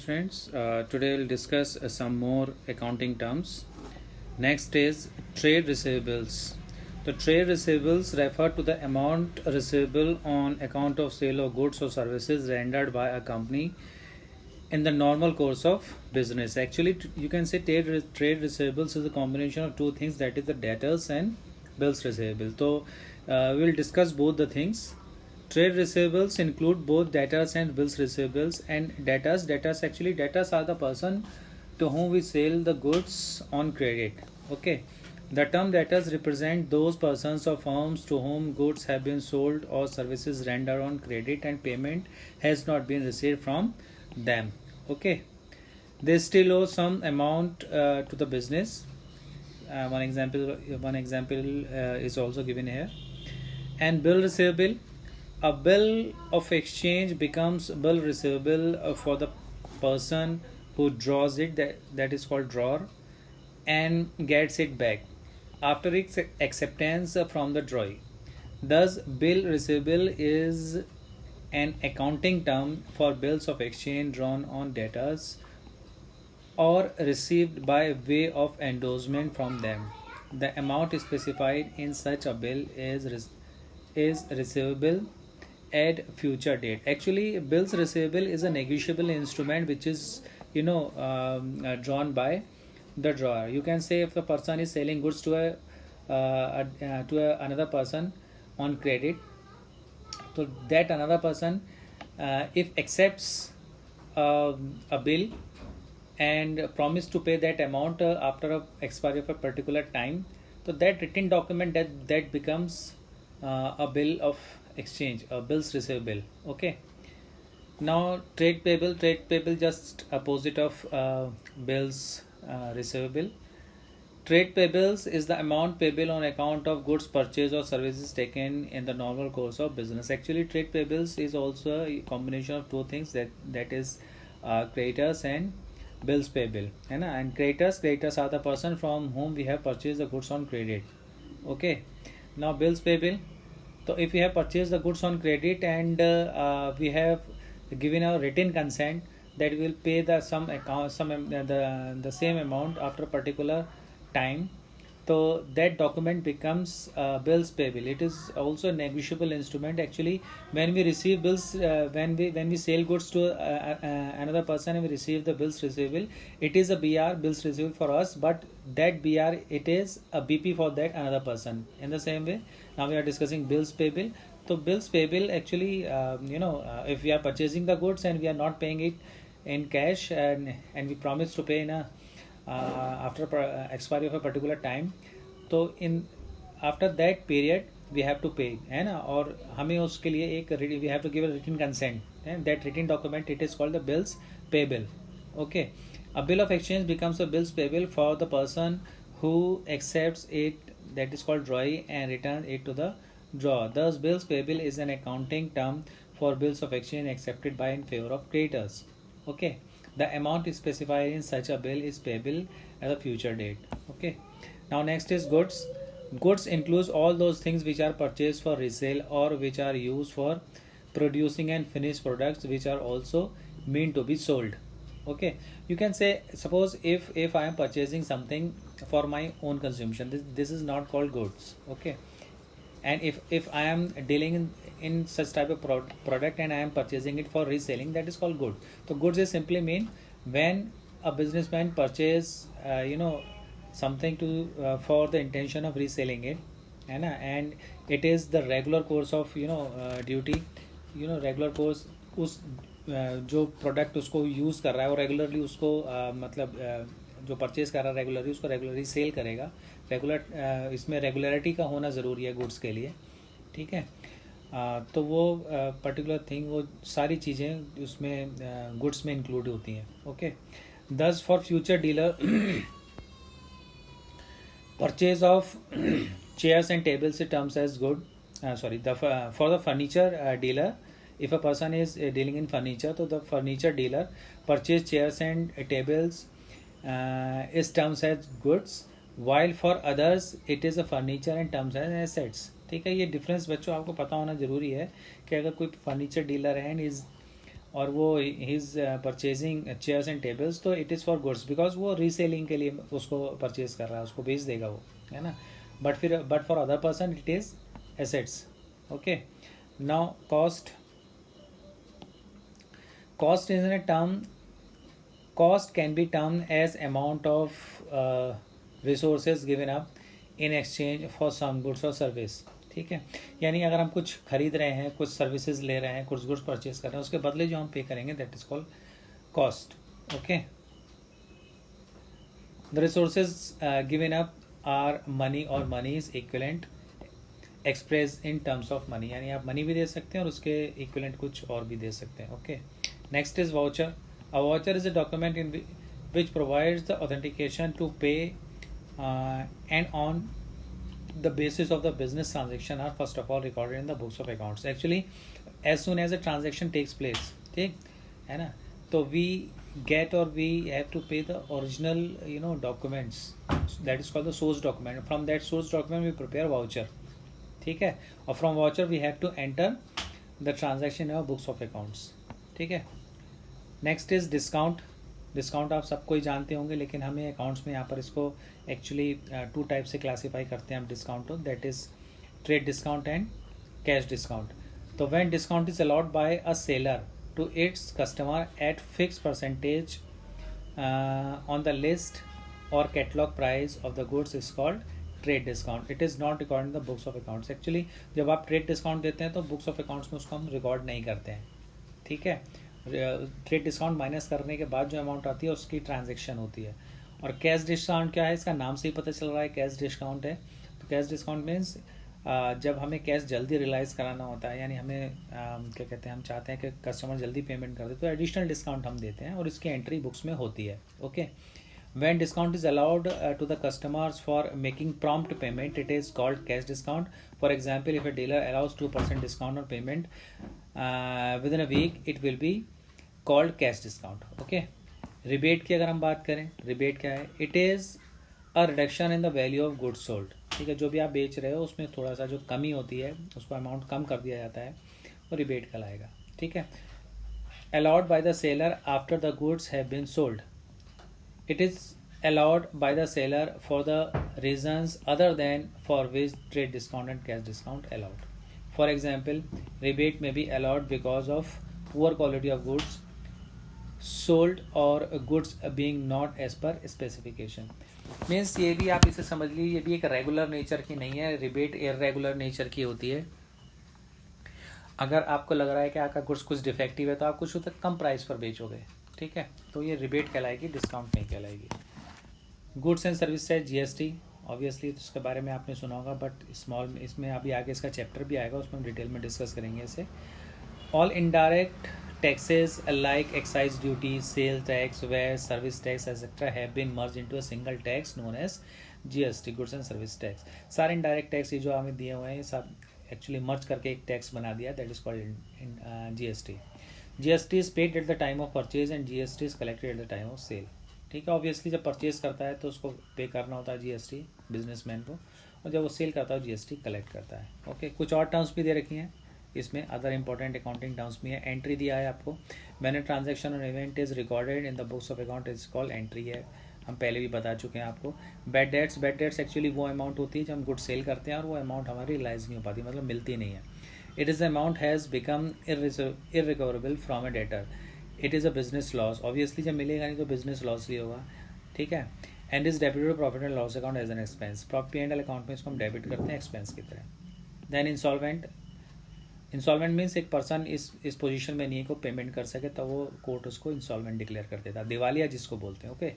students. Today we'll discuss some more accounting terms. Next is trade receivables. The trade receivables refer to the amount receivable on account of sale of goods or services rendered by a company in the normal course of business. Actually, you can say trade receivables is a combination of two things, that is the debtors and bills receivable. So we'll discuss both the things. Trade receivables include both debtors and bills receivables. And debtors are the person to whom we sell the goods on credit. Okay, the term debtors represent those persons or firms to whom goods have been sold or services rendered on credit and payment has not been received from them. Okay, they still owe some amount to the business. One example is also given here. And bill receivable, a bill of exchange becomes bill receivable for the person who draws it, that is called drawer, and gets it back after its acceptance from the drawee. Thus, bill receivable is an accounting term for bills of exchange drawn on debtors or received by way of endorsement from them. The amount specified in such a bill is receivable at future date. Actually, bills receivable is a negotiable instrument which is drawn by the drawer. You can say if the person is selling goods to another person on credit, so that another person if accepts a bill and promise to pay that amount after a expiry of a particular time, so that written document that becomes a bill of exchange, a bills receivable. Okay, now trade payable just opposite of bills receivable. Trade payables is the amount payable on account of goods purchased or services taken in the normal course of business. Actually, trade payables is also a combination of two things, that is creditors and bills payable. And creditors are the person from whom we have purchased the goods on credit. Okay, now bills payable. So if we have purchased the goods on credit and we have given a written consent that we will pay the same amount after a particular time, so that document becomes bills payable. It is also a negotiable instrument. Actually, when we receive bills, when we sell goods to another person and we receive the bills receivable, it is a BR, bills receivable, for us, but that BR, it is a BP for that another person. In the same way, now we are discussing bills payable. So bills payable, actually if we are purchasing the goods and we are not paying it in cash and we promise to pay in a after expiry of a particular time, तो in after that period we have to pay, है ना, और हमें उसके लिए एक we have to give a written consent, and that written document, it is called the bills payable. Okay, a bill of exchange becomes a bills payable for the person who accepts it, that is called drawee, and returns it to the drawer. Thus, bills payable is an accounting term for bills of exchange accepted by in favor of creditors. Okay, the amount specified in such a bill is payable at a future date. Okay, now next is goods. Goods includes all those things which are purchased for resale or which are used for producing and finished products which are also meant to be sold. Okay, you can say, suppose if I am purchasing something for my own consumption, this is not called goods. Okay, and if I am dealing in such type of product and I am purchasing it for reselling, that is called good. So goods is simply mean when a businessman purchase something to for the intention of reselling it, and it is the regular course of duty, regular course, उस जो product उसको use कर रहा है और regularly उसको मतलब जो परचेज़ कर रहा है रेगुलरली उसको रेगुलरली सेल करेगा. रेगुलर इसमें रेगुलरिटी का होना ज़रूरी है गुड्स के लिए. ठीक है, तो वो पर्टिकुलर थिंग, वो सारी चीज़ें उसमें गुड्स में इंक्लूड होती हैं. ओके, दस for future dealer purchase of chairs and tables terms as good. For the furniture dealer, if a person is dealing in furniture, so the furniture dealer purchase chairs and tables is terms as goods, while for others it is a furniture and terms as assets. ठीक है, ये difference बच्चों आपको पता होना ज़रूरी है कि अगर कोई फर्नीचर डीलर है एंड इज़ और वो ही is purchasing chairs and tables, तो it is for goods, because वो रीसेलिंग के लिए उसको परचेज कर रहा है, उसको बेच देगा वो, है ना. But for other person it is assets. Okay. Now cost is a term. Cost can be termed as amount of resources given up in exchange for some goods or service. ठीक है. यानी अगर हम कुछ खरीद रहे हैं, कुछ सर्विसेज ले रहे हैं, कुछ गुड्स परचेज कर रहे हैं, उसके बदले जो हम पे करेंगे that is called cost. Okay. The resources given up are money और money is equivalent express in terms of money. यानी आप मनी भी दे सकते हैं और उसके इक्विवेलेंट कुछ और भी दे सकते हैं. Okay. Next is voucher. A voucher is a document which provides the authentication to pay, and on the basis of the business transaction are first of all recorded in the books of accounts. Actually, as soon as a transaction takes place, ठीक है ना, तो we get or we have to pay the original documents, that is called the source document. From that source document we prepare voucher. ठीक है. और from voucher we have to enter the transaction in our books of accounts. ठीक है. Next is discount. Discount आप सबको ही जानते होंगे, लेकिन हमें अकाउंट्स में यहाँ पर इसको एक्चुअली 2 टाइप से क्लासीफाई करते हैं हम डिस्काउंट को. That is trade discount and cash discount. तो when discount is allowed by a seller to its customer at fix percentage on the list और catalogue price of the goods is called trade discount. It is not record in the books of accounts. Actually जब आप trade discount देते हैं तो books of accounts में उसको हम record नहीं करते हैं. ठीक है. ट्रेड डिस्काउंट माइनस करने के बाद जो अमाउंट आती है उसकी ट्रांजैक्शन होती है. और कैश डिस्काउंट क्या है, इसका नाम से ही पता चल रहा है कैश डिस्काउंट है. तो कैश डिस्काउंट मीन्स जब हमें कैश जल्दी रियलाइज़ कराना होता है, यानी हमें क्या कहते हैं, हम चाहते हैं कि कस्टमर जल्दी पेमेंट कर दे, तो एडिशनल डिस्काउंट हम देते हैं और इसकी एंट्री बुक्स में होती है. Okay. When discount is allowed to the customers for making prompt payment, it is called cash discount. For example, if a dealer allows 2% discount on payment within a week, it will be called cash discount. Okay. Rebate की अगर हम बात करें, rebate क्या है? It is a reduction in the value of goods sold. ठीक है. जो भी आप बेच रहे हो उसमें थोड़ा सा जो कमी होती है उसको अमाउंट कम कर दिया जाता है, वो rebate कहलाएगा. ठीक है. Allowed by the seller after the goods have been sold. It is allowed by the seller for the reasons other than for which trade discount and cash discount allowed. For example, rebate may be allowed because of poor quality of goods sold or goods being not as per specification. Means ये भी आप इसे समझ लीजिए, ये भी एक regular nature की नहीं है. रिबेट इरेगुलर नेचर की होती है. अगर आपको लग रहा है कि आपका गुड्स कुछ डिफेक्टिव है तो आप कुछ उतना कम प्राइस पर बेचोगे. ठीक है. तो ये रिबेट कहलाएगी, डिस्काउंट नहीं कहलाएगी. Goods and service tax, GST, obviously उसके बारे में आपने सुना होगा, बट स्मॉल में इसमें अभी आगे इसका चैप्टर भी आएगा, उसमें हम डिटेल में डिस्कस करेंगे इसे. All indirect taxes like excise duty, sale tax, where, service tax etcetera have been merge into a single tax known as GST, goods and service tax. सारे इनडायरेक्ट टैक्स ये जो हमें दिए हुए हैं सब एक्चुअली मर्ज करके एक टैक्स बना दिया, that is called GST. GST is paid at the time of purchase and GST is collected at the time of sale. ठीक है. ऑब्वियसली जब परचेज करता है तो उसको पे करना होता है GST बिजनेसमैन को, और जब वो सेल करता है GST कलेक्ट करता है. ओके. कुछ और टर्म्स भी दे रखी हैं इसमें, अदर इंपॉर्टेंट अकाउंटिंग टर्म्स भी है. एंट्री दिया है आपको. व्हेन अ ट्रांजैक्शन और event is recorded in the books of account is called entry है. हम पहले भी बता चुके हैं आपको. बैड डेट्स एक्चुअली वो अमाउंट होती है जब हम गुड सेल करते हैं और वो अमाउंट हमारी रियलाइज नहीं हो पाती, मतलब मिलती नहीं है. It is the amount has become irrecoverable from a debtor. It is a business loss. Obviously जब मिलेगा नहीं तो business loss ही होगा. ठीक है. And is debited to profit and loss account as an expense. P&L account में इसको हम डेबिट करते हैं एक्सपेंस की तरह. Then इंसॉल्वेंट मीन्स एक पर्सन इस पोजीशन में नहीं है को पेमेंट कर सके तो वो कोर्ट उसको इंसॉल्वेंट डिक्लेयर कर देता है, दिवालिया जिसको बोलते हैं. ओके.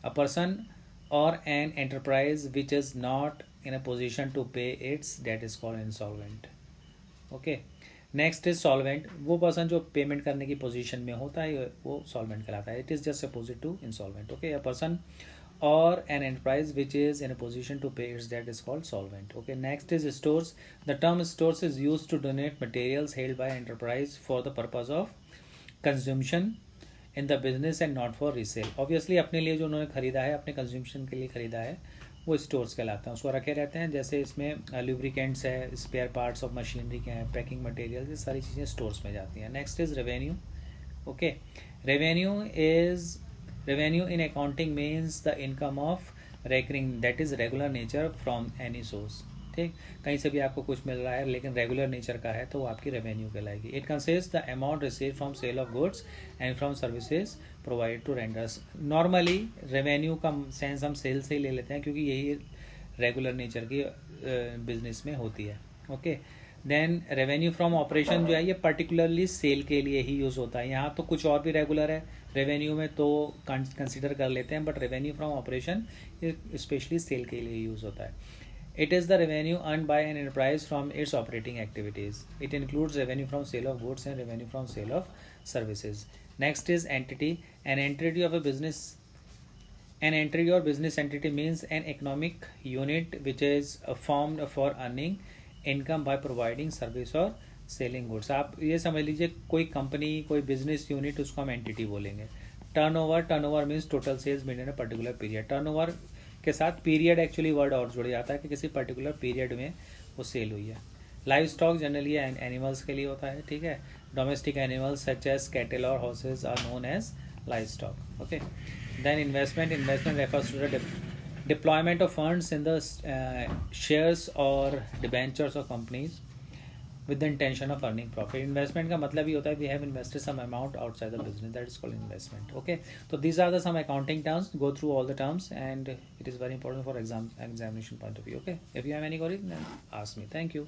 अ पर्सन और an enterprise which is not in a position to pay its, debt is called insolvent. Okay. Next is solvent. वो पर्सन जो पेमेंट करने की पोजीशन में होता है वो सॉल्वेंट कहलाता है. It is just opposite to insolvent. Okay. A person or an enterprise which is in a position to pay its debt is called solvent. Okay. Next is stores. The term stores is used to donate materials held by enterprise for the purpose of consumption in the business and not for resale. Obviously अपने लिए जो उन्होंने खरीदा है, अपने consumption के लिए खरीदा है, वो स्टोर्स कहलाते हैं. उसको रखे रहते हैं. जैसे इसमें लुब्रिकेंट्स है, स्पेयर पार्ट्स ऑफ मशीनरी के हैं, पैकिंग मटेरियल, ये सारी चीज़ें स्टोर्स में जाती हैं. Next is revenue. Okay, revenue is revenue in accounting means the income of recurring, that is regular nature from any source. ठीक, कहीं से भी आपको कुछ मिल रहा है लेकिन रेगुलर नेचर का है तो वो आपकी रेवेन्यू कहलाएगी. It consist the amount receive from sale of goods and from services provide to renders. Normally revenue का सेंस हम सेल से ही ले लेते हैं क्योंकि यही रेगुलर नेचर की बिजनेस में होती है. Okay, then revenue from operation जो है ये पर्टिकुलरली सेल के लिए ही यूज़ होता है. यहाँ तो कुछ और भी रेगुलर है रेवेन्यू में तो कंसिडर कर लेते हैं, but revenue from operation specially sale के लिए यूज़ होता है. It is the revenue earned by an enterprise from its operating activities. It includes revenue from sale of goods and revenue from sale of services. Next is entity. An entity of a business. An entity or business entity means an economic unit which is formed for earning income by providing service or selling goods. आप ये समझ लीजिए कोई company कोई business unit उसको हम entity बोलेंगे. Turnover means total sales made in a particular period. Turnover के साथ पीरियड एक्चुअली वर्ड और जुड़ जाता है कि किसी पर्टिकुलर पीरियड में वो सेल हुई है. लाइव स्टॉक जनरली एनिमल्स के लिए होता है. ठीक है, domestic animals such as cattle और horses are known as livestock. Okay, then investment refers to the deployment of funds in the shares और debentures of companies with the intention of earning profit. Investment का मतलब ही होता है we have invested some amount outside the business, that is called investment. Okay, so these are the some accounting terms. Go through all the terms and it is very important for examination point of view. Okay, if you have any query then ask me. Thank you.